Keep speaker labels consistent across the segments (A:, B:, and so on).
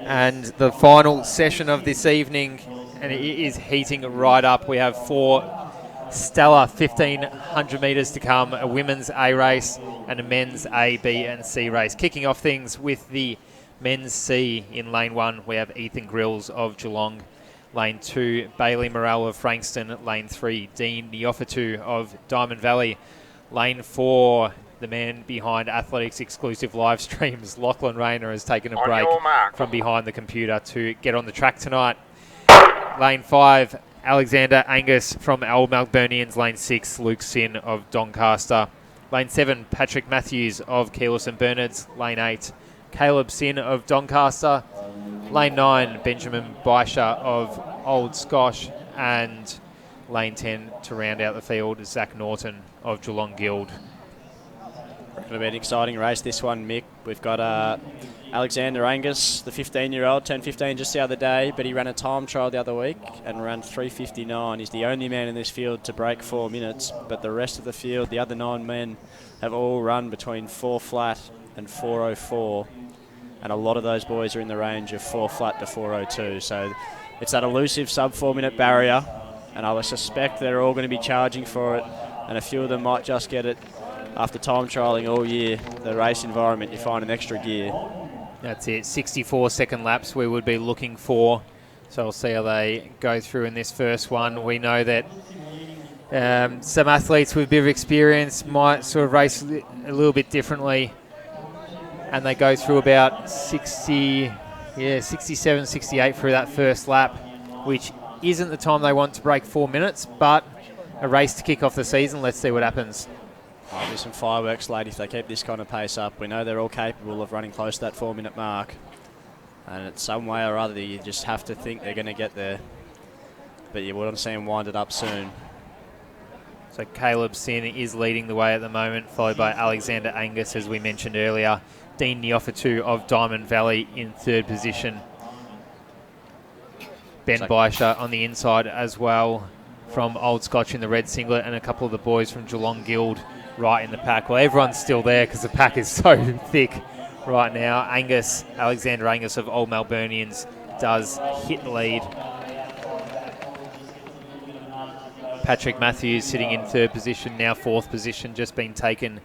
A: And the final session of this evening, and it is heating right up. We have 4 stellar 1,500 metres to come, a women's A race and a men's A, B and C race. Kicking off things with the men's C in lane 1, we have Ethan Grills of Geelong. Lane 2, Bailey Morrell of Frankston. Lane 3, Dean Neofatu of Diamond Valley. Lane 4, the man behind Athletics exclusive live streams, Lachlan Rayner, has taken a break from behind the computer to get on the track tonight. Lane 5, Alexander Angus from Old Melburnians. Lane 6, Luke Sin of Doncaster. Lane 7, Patrick Matthews of Keelis and Bernards. Lane 8, Caleb Sin of Doncaster. Lane 9, Benjamin Baisha of Old Scosh. And Lane 10, to round out the field, Zach Norton of Geelong Guild.
B: Going to be an exciting race, this one, Mick. We've got Alexander Angus, the 15-year-old, turned 15 just the other day, but he ran a time trial the other week and ran 3:59. He's the only man in this field to break 4 minutes, but the rest of the field, the other 9 men, have all run between 4 flat and 4:04, and a lot of those boys are in the range of 4 flat to 4:02. So it's that elusive sub-4 minute barrier, and I would suspect they're all going to be charging for it, and a few of them might just get it. After time trialling all year, the race environment, you find an extra gear.
A: That's it, 64-second laps we would be looking for. So we'll see how they go through in this first one. We know that some athletes with a bit of experience might sort of race a little bit differently. And they go through about 67, 68 through that first lap, which isn't the time they want to break 4 minutes, but a race to kick off the season. Let's see what happens.
B: There'll be some fireworks late if they keep this kind of pace up. We know they're all capable of running close to that 4 minute mark. And it's some way or other you just have to think they're going to get there. But you want to see them wind it up soon.
A: So Caleb Sin is leading the way at the moment, followed by Alexander Angus, as we mentioned earlier. Dean Neofatu of Diamond Valley in 3rd position. Ben Baisha on the inside as well from Old Scotch in the red singlet, and a couple of the boys from Geelong Guild right in the pack. Well, everyone's still there because the pack is so thick right now. Alexander Angus of Old Melburnians does hit lead. Patrick Matthews sitting in 3rd position, now 4th position, just been taken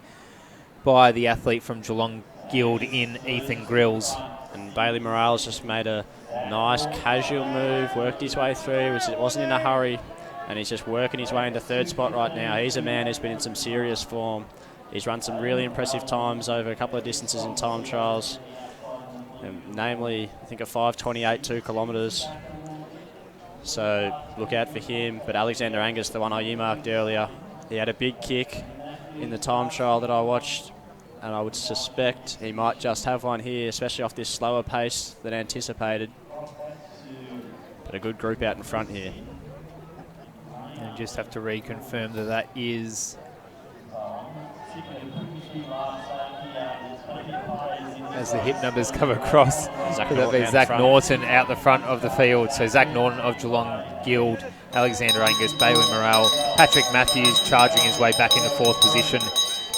A: by the athlete from Geelong Guild in Ethan Grills.
B: And Bailey Morales just made a nice casual move, worked his way through, wasn't in a hurry, and he's just working his way into 3rd spot right now. He's a man who's been in some serious form. He's run some really impressive times over a couple of distances in time trials, namely, I think a 5:28 2 kilometres. So look out for him. But Alexander Angus, the one I earmarked earlier, he had a big kick in the time trial that I watched, and I would suspect he might just have one here, especially off this slower pace than anticipated. But a good group out in front here.
A: And just have to reconfirm that is, as the hip numbers come across, that'll be Zach Norton out the front of the field. So Zach Norton of Geelong Guild, Alexander Angus, Bailey Morrell, Patrick Matthews charging his way back into 4th position,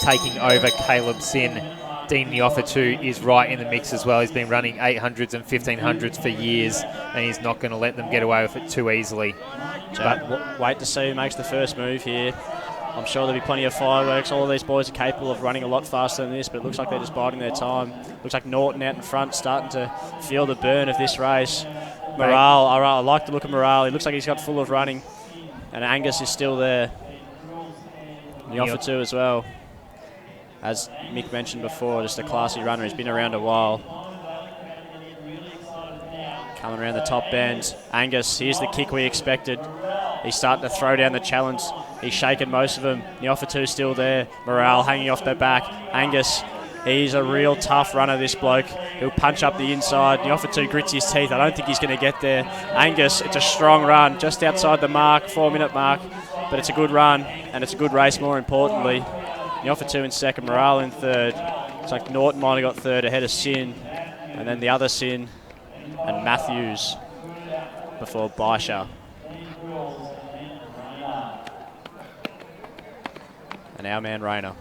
A: taking over Caleb Sin. Dean Neofatu is right in the mix as well. He's been running 800s and 1500s for years, and he's not going to let them get away with it too easily.
B: But wait to see who makes the first move here. I'm sure there'll be plenty of fireworks. All of these boys are capable of running a lot faster than this, but it looks like they're just biding their time. Looks like Norton out in front starting to feel the burn of this race. Morale, I like the look of Morale. He looks like he's got full of running. And Angus is still there. Neofatu as well. As Mick mentioned before, just a classy runner. He's been around a while. Coming around the top bend. Angus, here's the kick we expected. He's starting to throw down the challenge. He's shaken most of them. Neofatu's still there. Morale hanging off their back. Angus, he's a real tough runner, this bloke. He'll punch up the inside. Neofatu grits his teeth. I don't think he's going to get there. Angus, it's a strong run, just outside the mark, 4 minute mark. But it's a good run, and it's a good race, more importantly. Neofatu in 2nd, Morale in 3rd. It's like Norton might have got 3rd ahead of Sin. And then the other Sin and Matthews before Baisha. And our man Rayner.